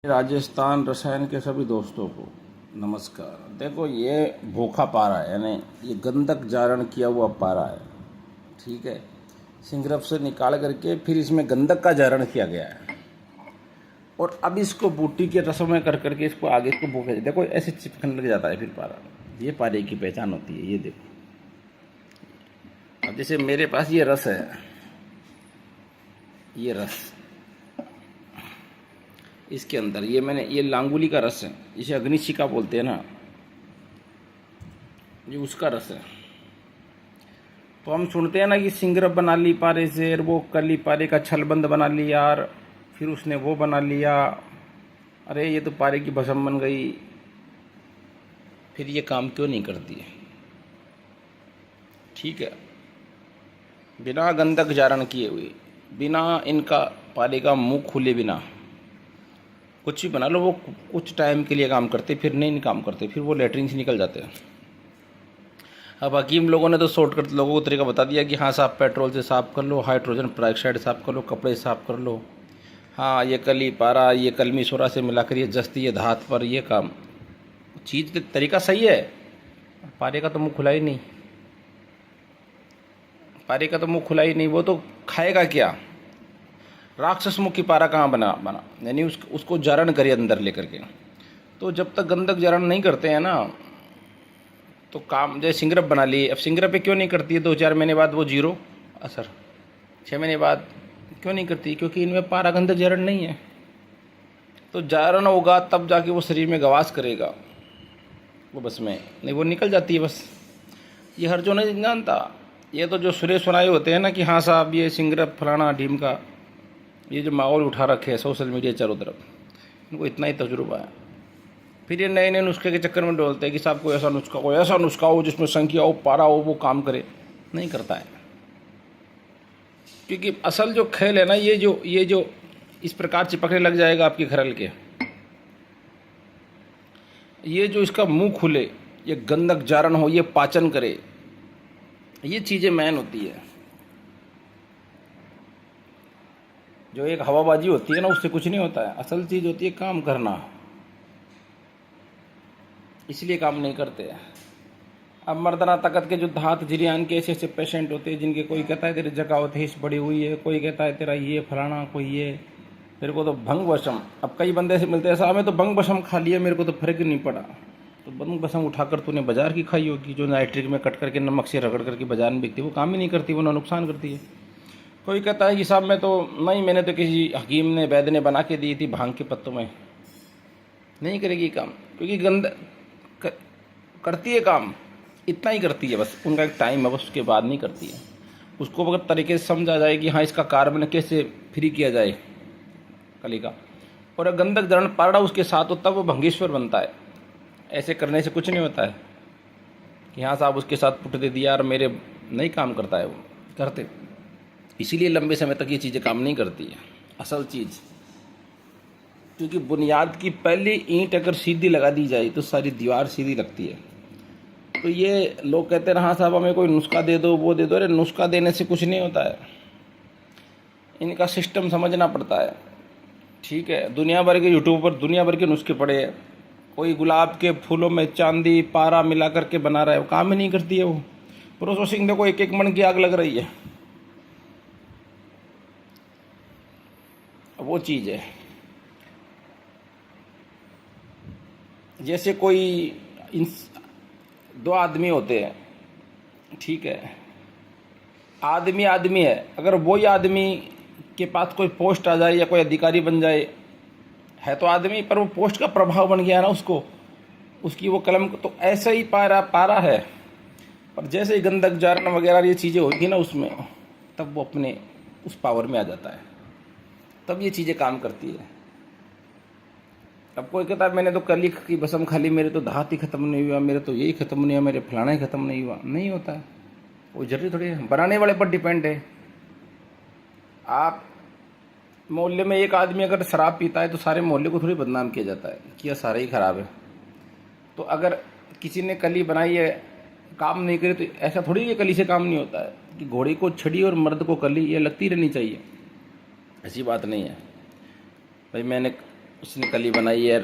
राजस्थान रसायन के सभी दोस्तों को नमस्कार। देखो, ये भूखा पारा है, यानी ये गंधक जारण किया हुआ पारा है। ठीक है, सिंगरफ से निकाल करके फिर इसमें गंधक का जारण किया गया है और अब इसको बूटी के रसों में कर करके इसको आगे इसको भूखे, देखो ऐसे चिपकने लग जाता है फिर पारा। ये पारे की पहचान होती है। ये देखो, अब जैसे मेरे पास ये रस है, ये रस इसके अंदर ये मैंने ये लांगुली का रस है, इसे अग्निशिखा बोलते हैं ना, ये उसका रस है। तो हम सुनते हैं ना कि सिंगरफ बना ली पारे से, वो कर ली पारे का छलबंद बना लिया यार, फिर उसने वो बना लिया, अरे ये तो पारे की भस्म बन गई। फिर ये काम क्यों नहीं करती है? ठीक है, बिना गंधक जारण किए हुए, बिना इनका पारे का मुंह खुले बिना कुछ भी बना लो, वो कुछ टाइम के लिए काम करते, फिर नहीं काम करते, फिर वो लेटरिन से निकल जाते हैं। अब हकीम लोगों ने तो शॉर्टकट लोगों को तरीका बता दिया कि हाँ साहब, पेट्रोल से साफ़ कर लो, हाइड्रोजन पेरोक्साइड साफ़ कर लो, कपड़े साफ़ कर लो, हाँ ये कली पारा, ये कलमी सोरा से मिलाकर ये जस्ती, ये धात पर, ये काम चीज़ तरीका सही है। पारे का तो मुँह खुला ही नहीं, पारे का तो मुँह खुला ही नहीं, वो तो खाएगा क्या? राक्षस मुखी पारा कहाँ बना, यानी उसको जारण करिए अंदर लेकर के। तो जब तक गंधक जारण नहीं करते हैं ना, तो काम जैसे सिंगरफ बना ली, अब सिंगरफ पे क्यों नहीं करती है 2-4 महीने बाद वो जीरो असर, 6 महीने बाद क्यों नहीं करती? क्योंकि इनमें पारा गंधक जारण नहीं है। तो जारण होगा तब जाके वो शरीर में गवास करेगा, वो बस में नहीं, वो निकल जाती है बस। ये हर जो नहीं जानता, ये तो जो सुरे सुनाए होते हैं ना कि हाँ साहब ये सिंगरफ फलाना ढीम का, ये जो माहौल उठा रखे है सोशल मीडिया चारों तरफ, इनको इतना ही तजुर्बा है। फिर ये नए नए नुस्खे के चक्कर में डोलते हैं कि साहब कोई ऐसा नुस्खा हो जिसमें संख्या हो, पारा हो, वो काम करे। नहीं करता है, क्योंकि असल जो खेल है ना, ये जो इस प्रकार चिपकने लग जाएगा आपके खरल के, ये जो इसका मुंह खुले, ये गंधक जारण हो, ये पाचन करे, ये चीज़ें मैन होती है। जो एक हवाबाजी होती है ना, उससे कुछ नहीं होता है। असल चीज़ होती है काम करना, इसलिए काम नहीं करते हैं। अब मर्दाना ताकत के जो धात जिरियान के ऐसे ऐसे पेशेंट होते हैं जिनके, कोई कहता है तेरी जगह हिस्स बड़ी हुई है, कोई कहता है तेरा ये फलाना, कोई ये, मेरे को तो भंग वशम। अब कई बंदे ऐसे मिलते हैं, साहब मैं तो भंग वशम खा लिया, मेरे को तो फर्क नहीं पड़ा। तो भंग वशम उठाकर तूने बाजार की खाई होगी, जो नाइट्रिक में कट करके नमक से रगड़ करके बाजार में बिकती है, वो काम ही नहीं करती, वो ना नुकसान करती है। कोई कहता है कि साहब मैं तो नहीं, मैंने तो किसी हकीम ने, वैद्य ने बना के दी थी भांग के पत्तों में, नहीं करेगी काम, क्योंकि करती है काम, इतना ही करती है बस, उनका एक टाइम है बस, उसके बाद नहीं करती है। उसको अगर तरीके से समझा जाए कि हाँ इसका कार्बन कैसे फ्री किया जाए कली का, और अगर गंधक जारण पारा उसके साथ हो, तब वो भंगेश्वर बनता है। ऐसे करने से कुछ नहीं होता है कि हाँ साहब उसके साथ पुट दे दिया और मेरे नहीं काम करता है, वो करते। इसीलिए लंबे समय तक ये चीज़ें काम नहीं करती है असल चीज़, क्योंकि बुनियाद की पहली ईंट अगर सीधी लगा दी जाए तो सारी दीवार सीधी लगती है। तो ये लोग कहते हैं हाँ साहब हमें कोई नुस्खा दे दो, वो दे दो, अरे नुस्खा देने से कुछ नहीं होता है, इनका सिस्टम समझना पड़ता है। ठीक है, दुनिया भर के यूट्यूब पर दुनिया भर के नुस्खे पड़े हैं, कोई गुलाब के फूलों में चांदी पारा मिला करके बना रहा है, वो काम ही नहीं करती है। वो प्रोसेसिंग देखो, एक एक मन की आग लग रही है, वो चीज़ है। जैसे कोई दो आदमी होते हैं, ठीक है, आदमी है, अगर वही आदमी के पास कोई पोस्ट आ जाए या कोई अधिकारी बन जाए, है तो आदमी पर वो पोस्ट का प्रभाव बन गया ना उसको, उसकी वो कलम, तो ऐसा ही पारा है। पर जैसे ही गंधक जारण वगैरह ये चीज़ें होगी ना उसमें, तब वो अपने उस पावर में आ जाता है, तब ये चीज़ें काम करती है। अब कोई कहता है मैंने तो कली की भस्म खा ली, मेरे तो धात ही खत्म नहीं हुआ, मेरे तो यही खत्म नहीं हुआ, मेरे फलाना ही खत्म नहीं हुआ, नहीं होता है। वो जरूरी थोड़ी है, बनाने वाले पर डिपेंड है। आप मोहल्ले में एक आदमी अगर शराब पीता है तो सारे मोहल्ले को थोड़ी बदनाम किया जाता है कि यह सारा ही खराब है। तो अगर किसी ने कली बनाई है, काम नहीं करे, तो ऐसा थोड़ी ये कली से काम नहीं होता है कि घोड़ी को छड़ी और मर्द को कली ये लगती रहनी चाहिए, ऐसी बात नहीं है। भाई मैंने इसने कली बनाई है।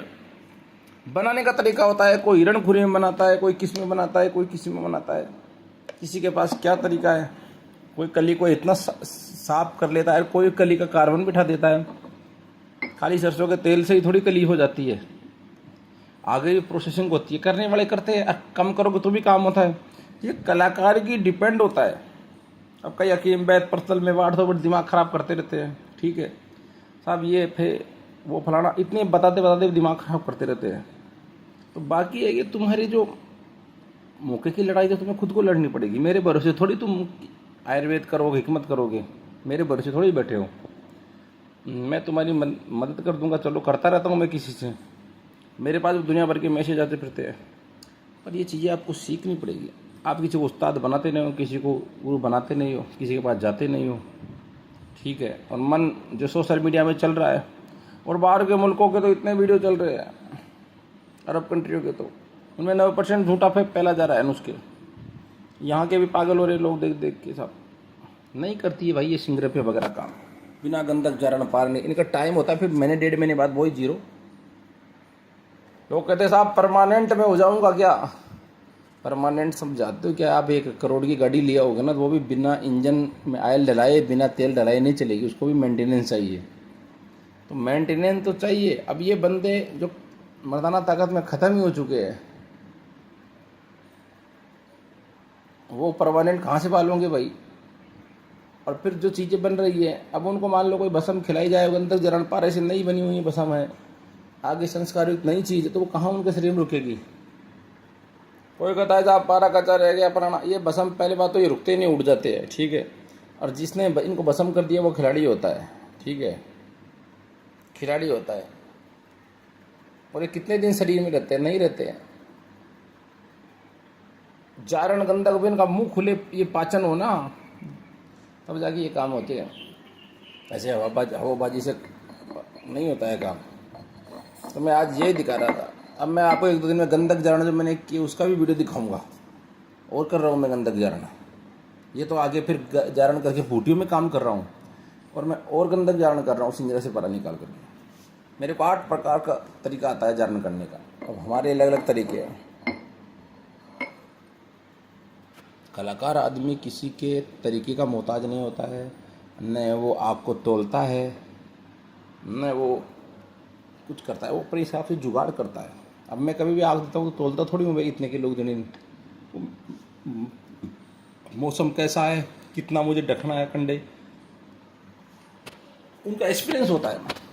बनाने का तरीका होता है, कोई हिरण खुरी में बनाता है, कोई किस में बनाता है, कोई किसी में बनाता है। किसी के पास क्या तरीका है, कोई कली को इतना साफ कर लेता है, कोई कली का कार्बन बिठा देता है। खाली सरसों के तेल से ही थोड़ी कली हो जाती है, आगे भी प्रोसेसिंग होती है। करने वाले करते हैं, कम करोगे तो भी काम होता है। ये कलाकार की डिपेंड होता है। अब कई हकीम वैद पत्तल में वाट तो दिमाग ख़राब करते रहते हैं, ठीक है साहब, ये फिर वो फलाना, इतने बताते बताते दिमाग ख़राब करते रहते हैं। तो बाकी है कि तुम्हारी जो मौके की लड़ाई तो तुम्हें खुद को लड़नी पड़ेगी। मेरे भरोसे थोड़ी तुम आयुर्वेद करोगे, हिकमत करोगे, मेरे भरोसे थोड़ी बैठे हो। मैं तुम्हारी मदद कर दूंगा, चलो करता रहता हूँ मैं किसी से, मेरे पास दुनिया भर के मैसेज आते फिरते हैं। पर ये चीज़ें आपको सीखनी पड़ेगी। आप किसी को उस्ताद बनाते नहीं हो, किसी को गुरु बनाते नहीं हो, किसी के पास जाते नहीं हो, ठीक है। और मन जो सोशल मीडिया में चल रहा है, और बाहर के मुल्कों के तो इतने वीडियो चल रहे हैं, अरब कंट्रियों के, तो उनमें 90% झूठा फैला जा रहा है नुस्खे। यहाँ के भी पागल हो रहे लोग देख देख के। सब नहीं करती है भाई ये सिंगरेफे वगैरह काम, बिना गंधक जारण पारने। इनका टाइम होता है, फिर महीने 1.5 महीने बाद वही जीरो। लोग कहते हैं साहब परमानेंट में हो जाऊंगा क्या? परमानेंट समझाते हो क्या? आप 1 करोड़ की गाड़ी लिया होगा ना, तो वो भी बिना इंजन में ऑयल डलाए, बिना तेल डलाए नहीं चलेगी, उसको भी मेंटेनेंस चाहिए। तो मेंटेनेंस तो चाहिए। अब ये बंदे जो मर्दाना ताकत में ख़त्म ही हो चुके हैं, वो परमानेंट कहाँ से पालोगे भाई? और फिर जो चीज़ें बन रही है, अब उनको मान लो कोई भस्म खिलाई जाए, गंधक जरण पारे से नई बनी हुई भस्म है, आगे संस्कारित नई चीज़ है, तो वो कहाँ उनके शरीर में रुकेगी? कोई कहता है साहब पारा कच्चा रह गया पुराना, ये भस्म, पहले बात तो ये रुकते ही नहीं, उड़ जाते हैं, ठीक है। और जिसने इनको भस्म कर दिया वो खिलाड़ी होता है, ठीक है, खिलाड़ी होता है। और ये कितने दिन शरीर में रहते हैं? नहीं रहते हैं। जारण गंधक भी इनका मुंह खुले, ये पाचन हो ना, तब जाके ये काम होते हैं। ऐसे हवाबाजी से नहीं होता है काम। तो मैं आज यही दिखा रहा था। अब मैं आपको 1-2 दिन में गंधक जारण जो मैंने की उसका भी वीडियो दिखाऊंगा, और कर रहा हूँ मैं गंधक जारण। ये तो आगे फिर जारण करके फूटियों में काम कर रहा हूँ, और मैं और गंधक जारण कर रहा हूँ सिंजरा से पारा निकाल करके। मेरे को 8 प्रकार का तरीका आता है जारण करने का। अब हमारे अलग अलग तरीके हैं। कलाकार आदमी किसी के तरीके का मोहताज नहीं होता है, न वो आपको तोलता है, न वो कुछ करता है, वो अपने हिसाब से जुगाड़ करता है। अब मैं कभी भी आग देता हूँ तो तोलता थोड़ी हूँ भाई इतने के लोग जने, मौसम कैसा है, कितना मुझे ढकना है कंडे, उनका एक्सपीरियंस होता है।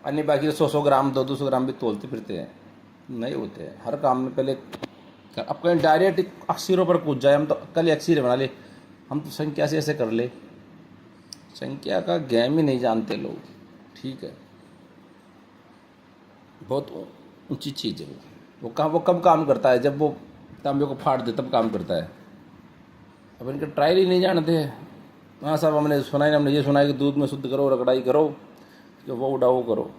अन्य बाकी 100-100 ग्राम 200-200 ग्राम भी तोलते फिरते हैं, नहीं होते हैं। हर काम में पहले अब कहीं डायरेक्ट अक्षरों पर कूद जाए, हम तो कल अक्षर बना ले, हम तो संख्या से ऐसे कर ले। संख्या का गेम ही नहीं जानते लोग, ठीक है। बहुत ऊंची चीज़ है वो कब काम करता है? जब वो तांबे को फाड़ दे तब काम करता है। अब इनके ट्रायल ही नहीं जानते हैं। हाँ साहब हमने ये सुना है कि दूध में शुद्ध करो, रगड़ाई करो, जो वो उड़ाओ करो।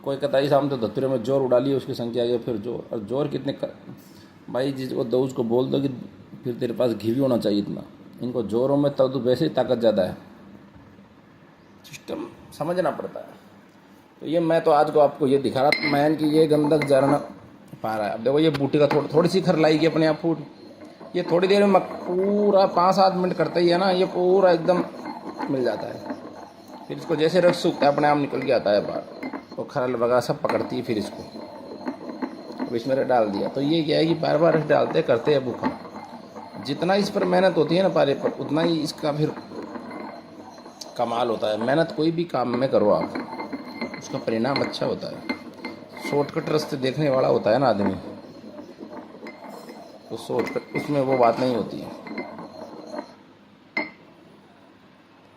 कोई कहता है साहब तो धतुरे में जोर उड़ा लिए, उसकी संख्या आ गई फिर जोर। और जोर कितने भाई जिसको दो उसको बोल दो कि फिर तेरे पास घी भी होना चाहिए इतना। इनको जोरों में तो वैसे ही ताकत ज़्यादा है, सिस्टम समझना पड़ता है। तो ये मैं तो आज को आपको ये दिखा रहा मैन कि ये गंधक जारण पा रहा है। अब देखो ये बूटी का थोड़ी सी खरलाएगी अपने आप फूड, ये थोड़ी देर में पूरा 5-7 मिनट करता ही है ना, ये पूरा एकदम मिल जाता है। फिर इसको जैसे रस सूखता है अपने आप निकल के आता है बाहर, तो खरल वगैरह सब पकड़ती है। फिर इसको अब इसमें रस डाल दिया, तो ये क्या है कि बार बार रस डालते करते हैं भूखा। जितना इस पर मेहनत होती है ना पारे पर, उतना ही इसका फिर कमाल होता है। मेहनत कोई भी काम में करो आप, उसका परिणाम अच्छा होता है। शॉर्टकट रास्ते देखने वाला होता है ना आदमी, तो शॉर्टकट उसमें वो बात नहीं होती है।